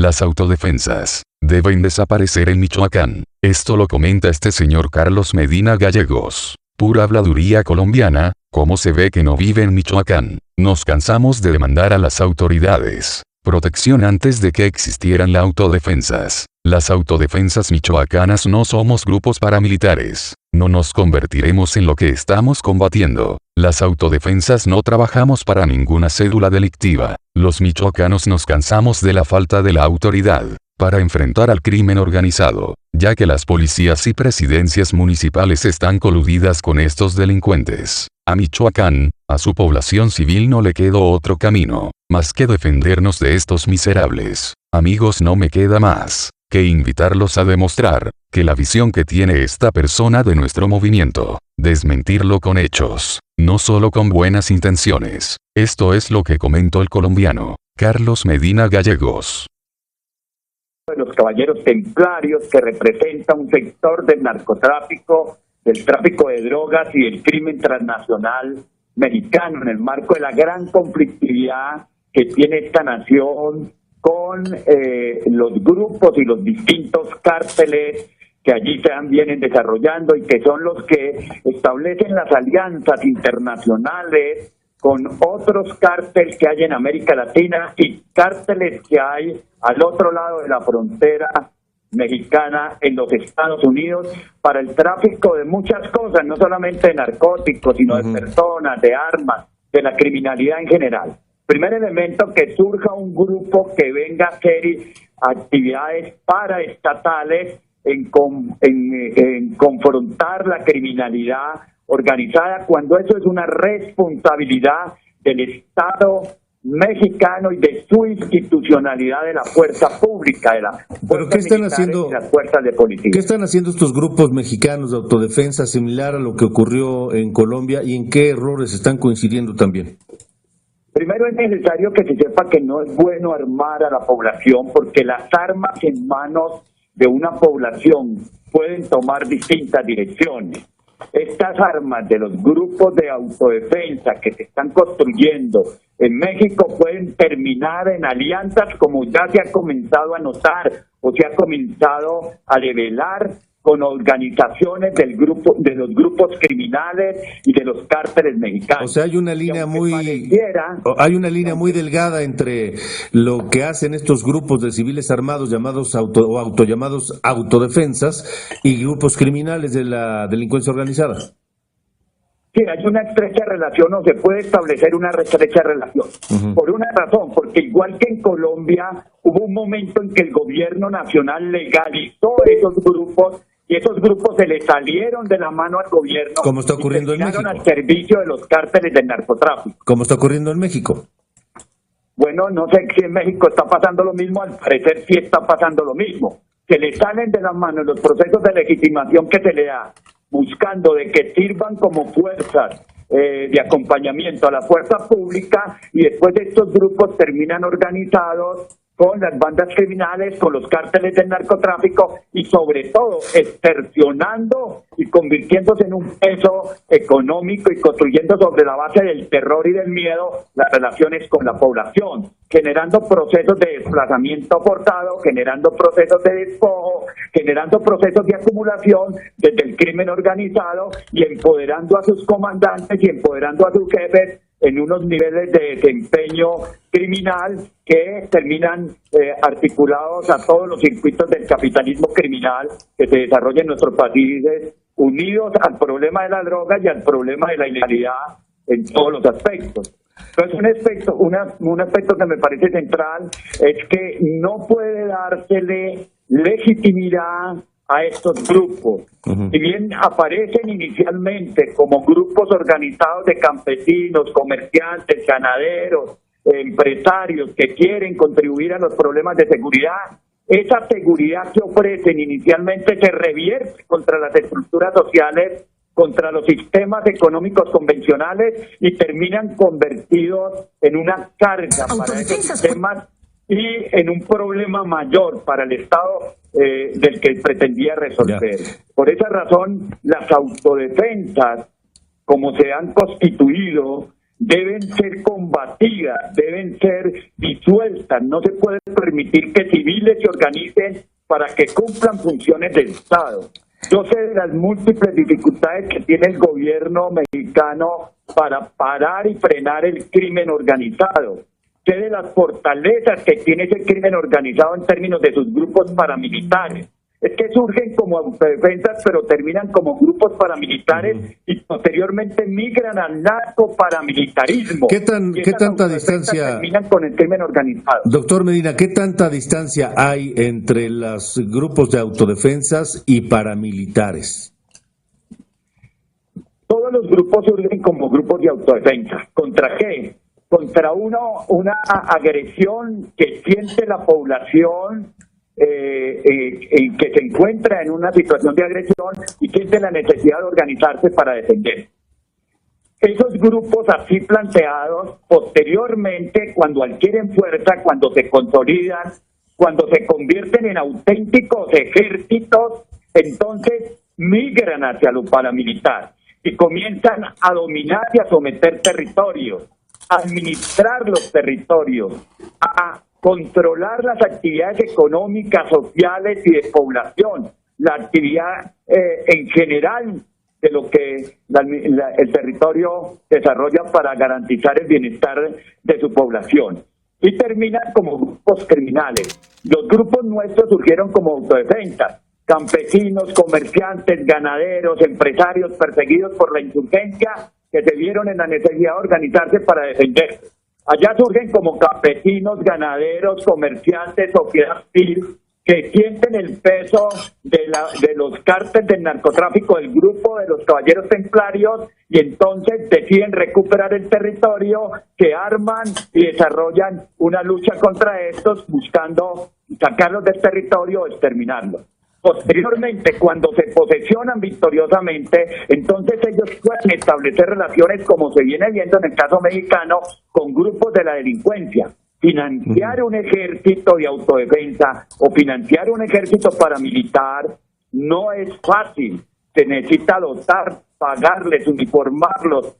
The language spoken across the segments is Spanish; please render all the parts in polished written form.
Las autodefensas deben desaparecer en Michoacán. Esto lo comenta este señor Carlos Medina Gallegos. Pura habladuría colombiana, ¿cómo se ve que no vive en Michoacán? Nos cansamos de demandar a las autoridades protección antes de que existieran las autodefensas. Las autodefensas michoacanas no somos grupos paramilitares. No nos convertiremos en lo que estamos combatiendo. Las autodefensas no trabajamos para ninguna cédula delictiva. Los michoacanos nos cansamos de la falta de la autoridad para enfrentar al crimen organizado, ya que las policías y presidencias municipales están coludidas con estos delincuentes. A Michoacán, a su población civil no le quedó otro camino, más que defendernos de estos miserables. Amigos, no me queda más que invitarlos a demostrar que la visión que tiene esta persona de nuestro movimiento, desmentirlo con hechos, no solo con buenas intenciones. Esto es lo que comentó el colombiano Carlos Medina Gallegos. De los caballeros templarios, que representa un sector del narcotráfico, del tráfico de drogas y del crimen transnacional mexicano en el marco de la gran conflictividad que tiene esta nación con los grupos y los distintos cárteles que allí se vienen desarrollando y que son los que establecen las alianzas internacionales con otros cárteles que hay en América Latina y cárteles que hay al otro lado de la frontera mexicana en los Estados Unidos para el tráfico de muchas cosas, no solamente de narcóticos, sino de personas, de armas, de la criminalidad en general. Primer elemento, que surja un grupo que venga a hacer actividades paraestatales en confrontar la criminalidad organizada, cuando eso es una responsabilidad del Estado mexicano y de su institucionalidad, de la fuerza pública, de la ¿Pero qué están haciendo, las fuerzas de policía? ¿Qué están haciendo estos grupos mexicanos de autodefensa similar a lo que ocurrió en Colombia y en qué errores están coincidiendo también? Primero, es necesario que se sepa que no es bueno armar a la población, porque las armas en manos de una población pueden tomar distintas direcciones. Estas armas de los grupos de autodefensa que se están construyendo en México pueden terminar en alianzas, como ya se ha comenzado a notar o se ha comenzado a develar con organizaciones de los grupos criminales y de los cárteles mexicanos. O sea, hay una línea muy delgada entre lo que hacen estos grupos de civiles armados llamados autollamados autodefensas y grupos criminales de la delincuencia organizada. Sí, hay una estrecha relación, o se puede establecer una estrecha relación. Por una razón, porque igual que en Colombia, hubo un momento en que el gobierno nacional legalizó esos grupos, y esos grupos se le salieron de la mano al gobierno. Como está ocurriendo en México. Al servicio de los cárteles del narcotráfico. Como está ocurriendo en México. Bueno, no sé si en México está pasando lo mismo, al parecer sí está pasando lo mismo. Se le salen de las manos los procesos de legitimación que se le da, buscando de que sirvan como fuerzas de acompañamiento a la fuerza pública, y después de estos grupos terminan organizados con las bandas criminales, con los cárteles del narcotráfico y sobre todo extorsionando y convirtiéndose en un peso económico y construyendo sobre la base del terror y del miedo las relaciones con la población, generando procesos de desplazamiento forzado, generando procesos de despojo, generando procesos de acumulación desde el crimen organizado y empoderando a sus comandantes y empoderando a sus jefes en unos niveles de desempeño criminal que terminan articulados a todos los circuitos del capitalismo criminal que se desarrolla en nuestros países, unidos al problema de la droga y al problema de la ilegalidad en todos los aspectos. Entonces, un aspecto que me parece central es que no puede dársele legitimidad a estos grupos. Si bien aparecen inicialmente como grupos organizados de campesinos, comerciantes, ganaderos, empresarios que quieren contribuir a los problemas de seguridad, esa seguridad que ofrecen inicialmente se revierte contra las estructuras sociales, contra los sistemas económicos convencionales, y terminan convertidos en una carga para esos sistemas y en un problema mayor para el Estado del que pretendía resolver. Por esa razón, las autodefensas, como se han constituido, deben ser combatidas, deben ser disueltas. No se puede permitir que civiles se organicen para que cumplan funciones del Estado. Yo sé de las múltiples dificultades que tiene el gobierno mexicano para parar y frenar el crimen organizado. Sé de las fortalezas que tiene ese crimen organizado en términos de sus grupos paramilitares. Es que surgen como autodefensas, pero terminan como grupos paramilitares y posteriormente migran al narcoparamilitarismo. ¿Qué tanta distancia terminan con el crimen organizado? Doctor Medina, ¿qué tanta distancia hay entre los grupos de autodefensas y paramilitares? Todos los grupos surgen como grupos de autodefensa. ¿Contra qué? Contra una agresión que siente la población que se encuentra en una situación de agresión y siente la necesidad de organizarse para defender. Esos grupos así planteados, posteriormente, cuando adquieren fuerza, cuando se consolidan, cuando se convierten en auténticos ejércitos, entonces migran hacia lo paramilitar y comienzan a dominar y a someter territorios, a administrar los territorios, a controlar las actividades económicas, sociales y de población, la actividad en general de lo que el territorio desarrolla para garantizar el bienestar de su población. Y terminan como grupos criminales. Los grupos nuestros surgieron como autodefensas, campesinos, comerciantes, ganaderos, empresarios perseguidos por la insurgencia que se vieron en la necesidad de organizarse para defenderse. Allá surgen como campesinos, ganaderos, comerciantes, sociedad civil, que sienten el peso de los cárteles del narcotráfico del grupo de los caballeros templarios y entonces deciden recuperar el territorio, se arman y desarrollan una lucha contra estos buscando sacarlos del territorio o exterminarlos. Posteriormente, cuando se posesionan victoriosamente, entonces ellos pueden establecer relaciones, como se viene viendo en el caso mexicano, con grupos de la delincuencia. Financiar un ejército de autodefensa o financiar un ejército paramilitar no es fácil. Se necesita dotar, pagarles, uniformarlos,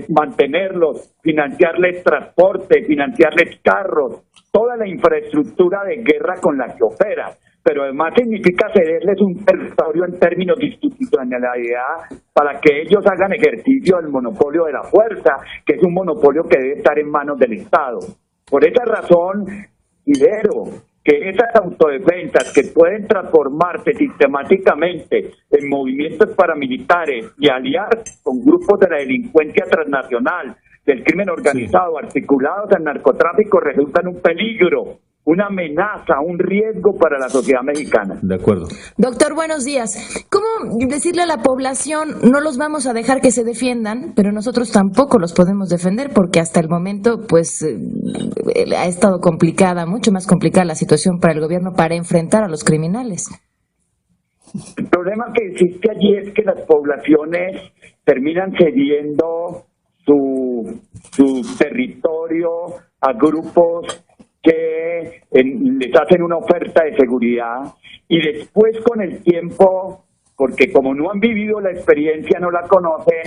mantenerlos, financiarles transporte, financiarles carros, toda la infraestructura de guerra con la que opera. Pero además significa cederles un territorio en términos de institucionalidad para que ellos hagan ejercicio del monopolio de la fuerza, que es un monopolio que debe estar en manos del Estado. Por esa razón, considero que esas autodefensas que pueden transformarse sistemáticamente en movimientos paramilitares y aliarse con grupos de la delincuencia transnacional, del crimen organizado, articulados al narcotráfico, resultan un peligro, una amenaza, un riesgo para la sociedad mexicana. De acuerdo. Doctor, buenos días. ¿Cómo decirle a la población, no los vamos a dejar que se defiendan, pero nosotros tampoco los podemos defender porque hasta el momento pues ha estado complicada, mucho más complicada la situación para el gobierno para enfrentar a los criminales? El problema que existe allí es que las poblaciones terminan cediendo su territorio a grupos que les hacen una oferta de seguridad y después con el tiempo, porque como no han vivido la experiencia, no la conocen,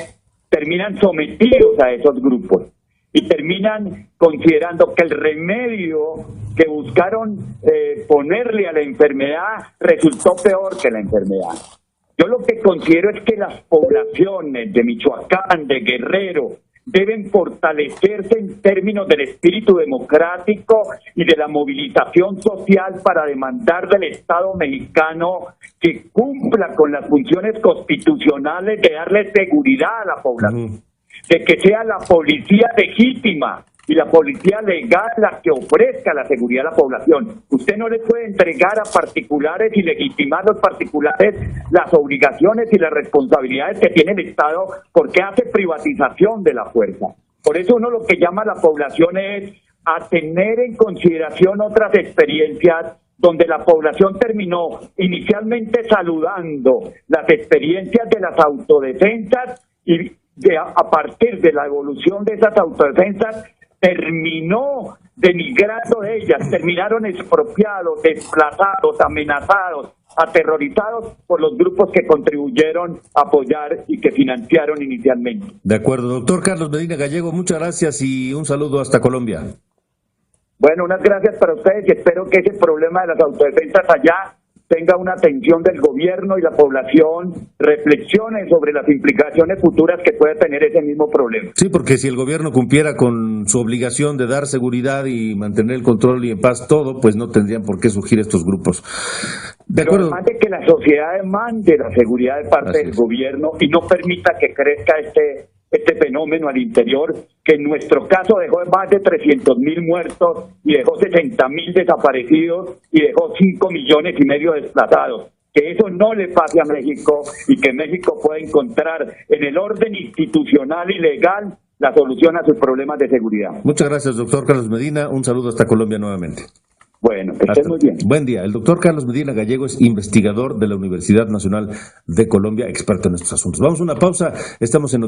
terminan sometidos a esos grupos y terminan considerando que el remedio que buscaron ponerle a la enfermedad resultó peor que la enfermedad. Yo lo que considero es que las poblaciones de Michoacán, de Guerrero, deben fortalecerse en términos del espíritu democrático y de la movilización social para demandar del Estado mexicano que cumpla con las funciones constitucionales de darle seguridad a la población, de que sea la policía legítima y la policía legal la que ofrezca la seguridad a la población. Usted no le puede entregar a particulares y legitimar a los particulares las obligaciones y las responsabilidades que tiene el Estado porque hace privatización de la fuerza. Por eso uno lo que llama a la población es a tener en consideración otras experiencias donde la población terminó inicialmente saludando las experiencias de las autodefensas y a partir de la evolución de esas autodefensas terminó denigrando de ellas, terminaron expropiados, desplazados, amenazados, aterrorizados por los grupos que contribuyeron a apoyar y que financiaron inicialmente. De acuerdo, doctor Carlos Medina Gallego, muchas gracias y un saludo hasta Colombia. Bueno, unas gracias para ustedes y espero que ese problema de las autodefensas allá tenga una atención del gobierno y la población reflexione sobre las implicaciones futuras que puede tener ese mismo problema. Sí, porque si el gobierno cumpliera con su obligación de dar seguridad y mantener el control y en paz todo, pues no tendrían por qué surgir estos grupos. De acuerdo. Además de que la sociedad demande la seguridad de parte del gobierno y no permita que crezca este fenómeno al interior, que en nuestro caso dejó más de 300.000 muertos y dejó 60.000 desaparecidos y dejó 5,5 millones desplazados. Que eso no le pase a México y que México pueda encontrar en el orden institucional y legal la solución a sus problemas de seguridad. Muchas gracias, doctor Carlos Medina. Un saludo hasta Colombia nuevamente. Bueno, que estén muy bien. Buen día. El doctor Carlos Medina Gallego es investigador de la Universidad Nacional de Colombia, experto en estos asuntos. Vamos a una pausa. Estamos en